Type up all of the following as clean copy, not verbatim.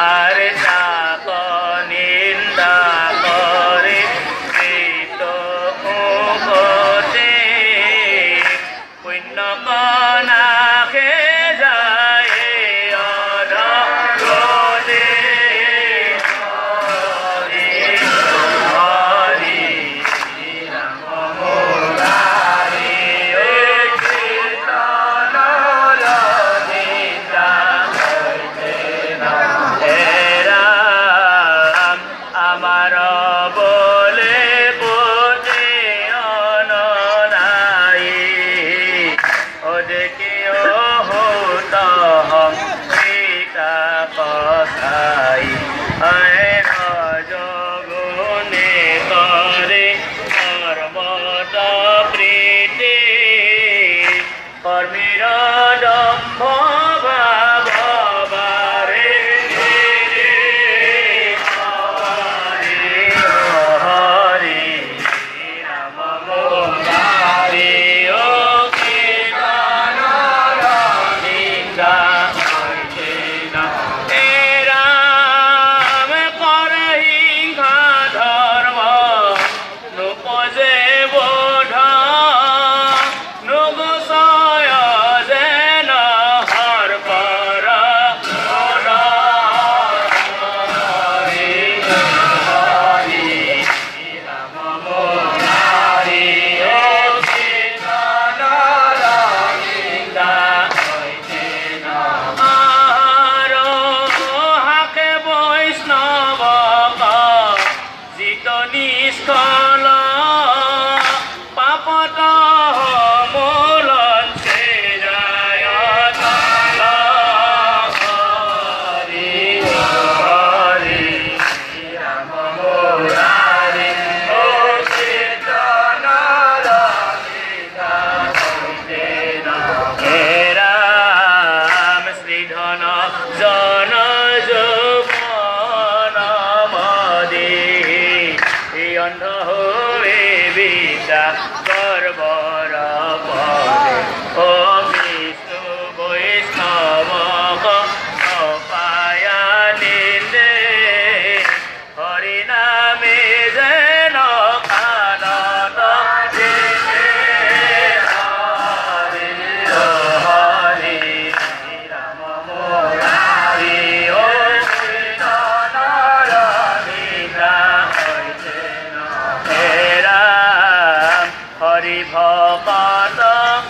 আৰে তাক নিন্দা কৰে কৃত উপতে পুণ্য কণাকে যায় অধগতে হৰি হৰি ৰাম মুৰাৰী কীৰ্তন ললিতা রাম আমার বলে বোঝে অননাই ও দেখি ও হত সীতা কথাই জগুনে করে সর্বত প্রীতি কর্মীর দম্ভ ভাবারে হরি রাম মুরারি ও কীর্তন ললিতা হে রাম করহিংসা ধর্ম নুপজে বোধ নুগুসয় যেন হর পর হরি হরি রাম মুরারি ও কীর্তন ললিতা আর হাকে বৈষ্ণব জিত নিষ্কল পাপত মূলন সে যায় তল হরি হরি রাম মুরারি ও কীর্তন ললিতা হে রাম শ্রীধন জন যৌবন মদে অন্ধ হয়ে বিদ্যা গর্বর পদে ও বিষ্ণু বৈষ্ণব পায়া নিন্দে হরি নামে যেন কানন দিতে হরি হরি রাম মুরারি ও কীর্তন ললিতা হে রাম হরি ভকত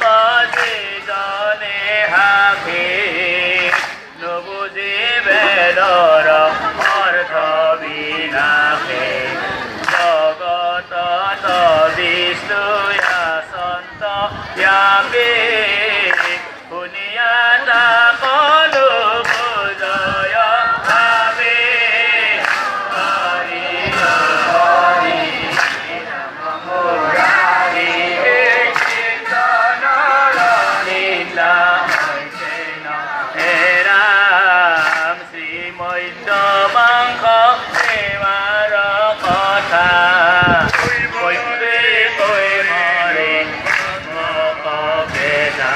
কাজে জনে হাকে নবুঝি বেদর অর্থ বিনাশে জগত বিষ্ণু সন্ত ব্যাপে শুনিয়া তাকলো বুজয় ভাবে হৰি হৰি ৰাম মুৰাৰী কীৰ্তন ললিতা হে ৰাম শ্ৰীমধ্য মাংস সেৱাৰ কথা কৈবে কৈ মৰে বেদা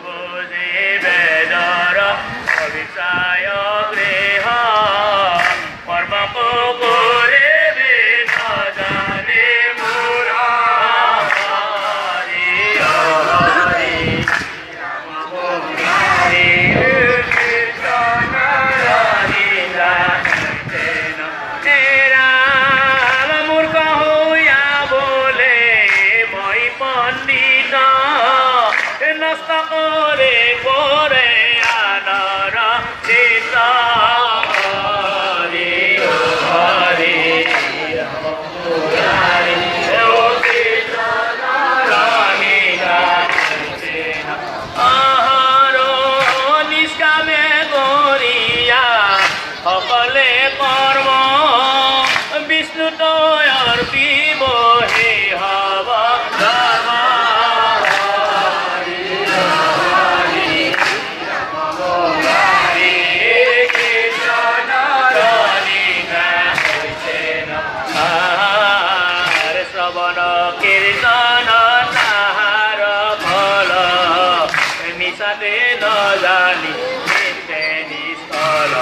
বুজি বেদৰ অভিপ্ৰায় গৃহ কৰ্ম কৰে জানে মোৰ হৰি হৰি ৰাম মুৰাৰী কীৰ্তন ললিতা হে ৰাম মূৰ্খ হৈয়া বোলে মই পণ্ডিত নষ্ট কৰে কৰে আনৰ চিত হৰি হৰি ৰাম মুৰাৰী ও কীৰ্তন ললিতা আহাৰ নিষ্কামে কৰিয়া সকলে কৰ্ম বিষ্ণু তই অৰ্পিব হে হব ধৰ্ম হৰি হৰি ৰাম মুৰাৰী কীৰ্তন ললিতা শ্ৰৱণ কীৰ্তন তাহাৰ ফল মিছাতে নজানি নিষ্ফল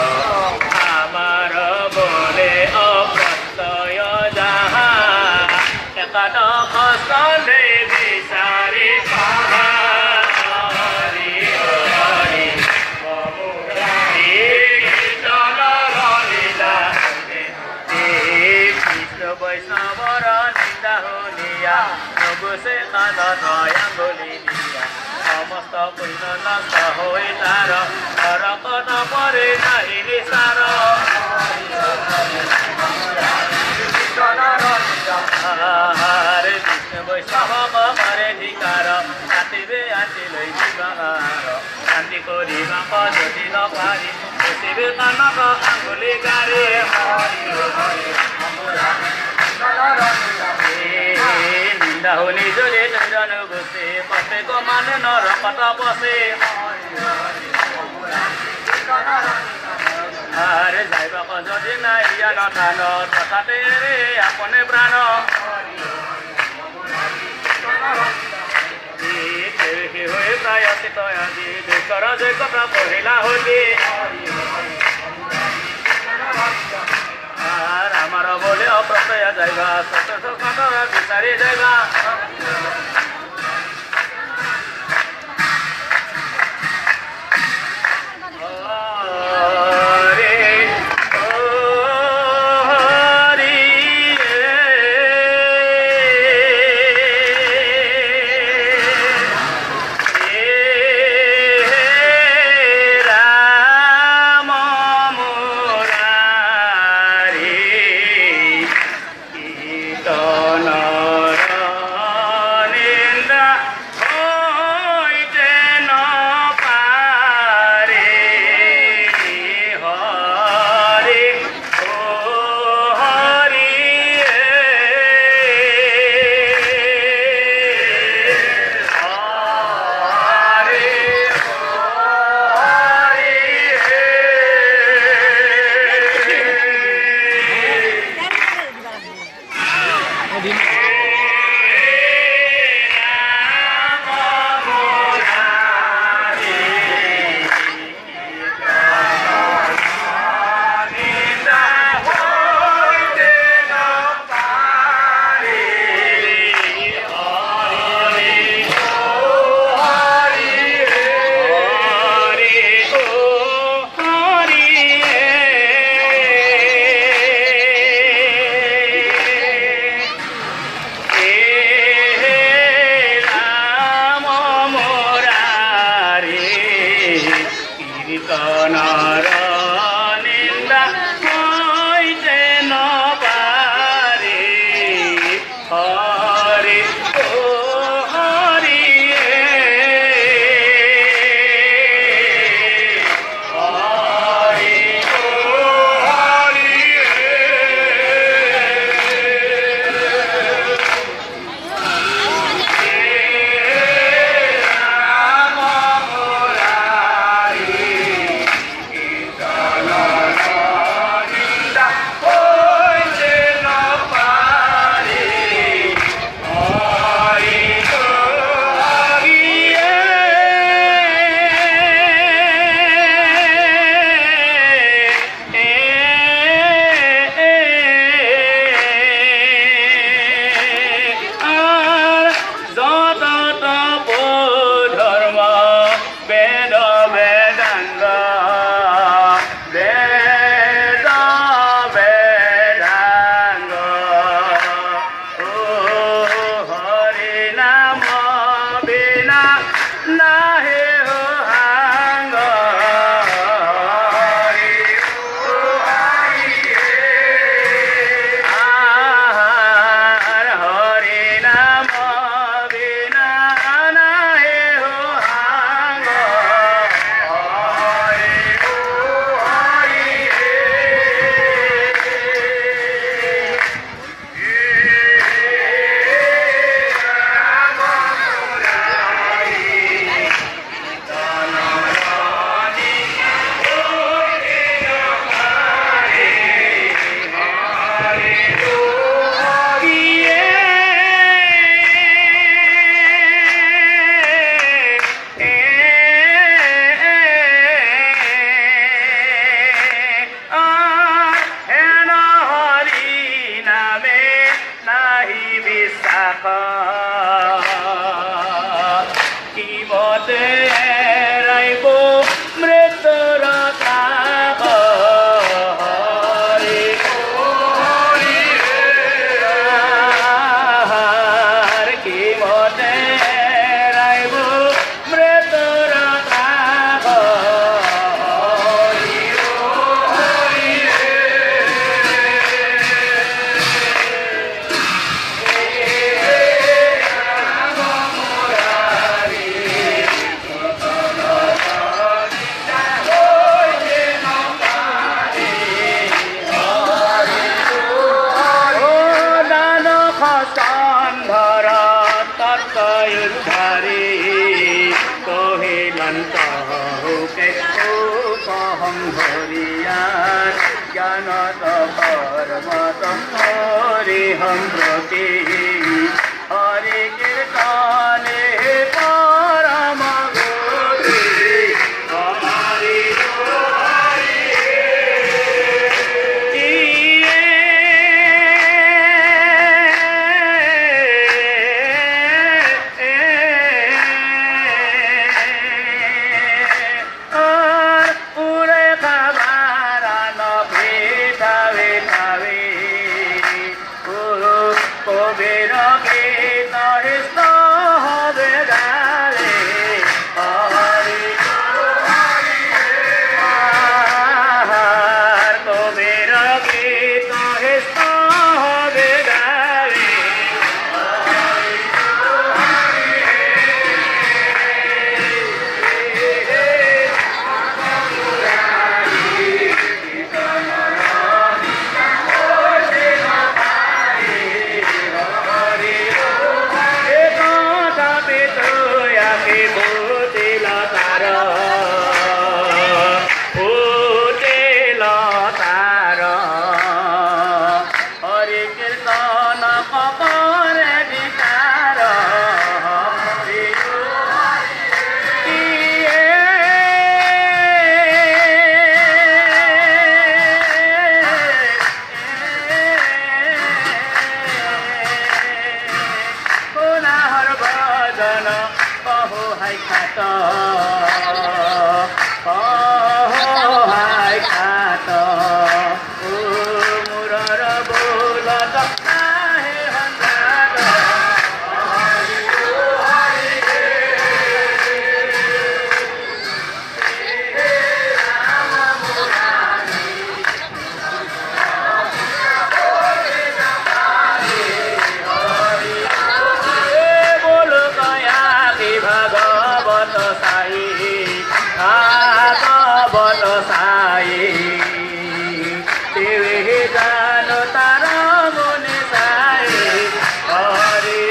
বৈষ্ণৱৰ নিন্দা শুনিয়া নগুছে কাণত আঙুলি দিয়া সমস্ত পুণ্য নষ্ট হৈ তাৰ নৰকত পৰে নাহি নিচাৰ বিষ্ণু বৈষ্ণৱক কৰে ধিকাৰ কাটিবে আঁচি লৈ বিবাহাৰ শান্তি কৰিবাক যদি নপাৰি গুচিবে কাণত আঙুলি গাড়ী নিন্দা শুনি যদি তৈৰণ গুচি প্ৰত্যেক মানুহ নৰকত বচে আৰে যাইবাক যদি নাই জ্ঞান থান তথাতে ৰে আপনে প্ৰাণ হৈ প্ৰায়চিত আজি দুখৰ যোগ্যতা পঢ়িলা হলি আর আমার বলে অপ্রত্যয় যাইবা চতুর্থ কাঁদর বিচারি যাইবা কয় উদ্ধারে কহিলেন তহুকে উপহম হরিয়ার জ্ঞান কর্মত হরিহম প্রতি হরি কীর্তনে পরম গতি হরি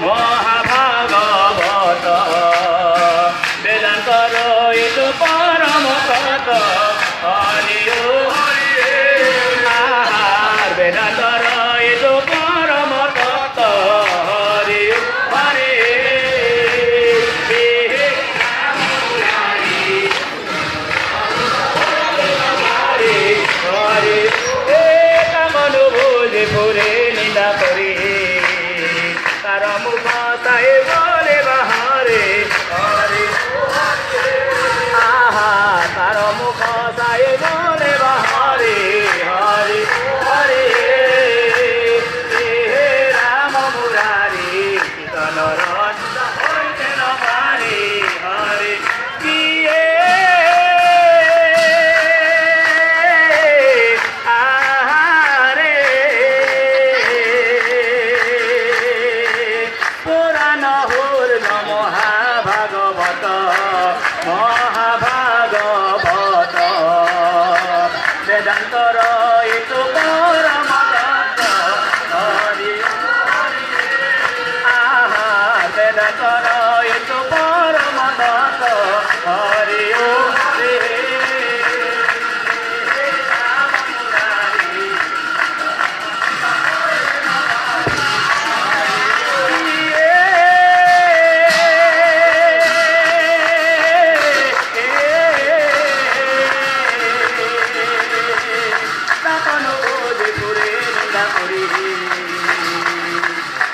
মহাভাগবত বেদান্তর ইতু পরম তত হরি আহার বেদান্তর ইতু পরম তত হরি হরি হরি কামনু ভোজ ফুরে নিন্দা করি তার মুখ তাই বলে বাহারে হরে আহা তার মুখ তাই বলে বাহারে হরে হরে হে রাম মুরারি কীর্তন রঞ্জ হইতে ন পারে হরে কিয়ে মহাভাগবত বেদান্তর ইতু পরম তত্ত্ব হরি আহা বেদান্তর ইতু পরম তত্ত্ব হরি ও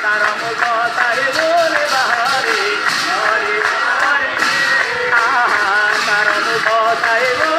তার মুখ তারে বলে বাহারে হরে হরে আহা তার মুখ তারে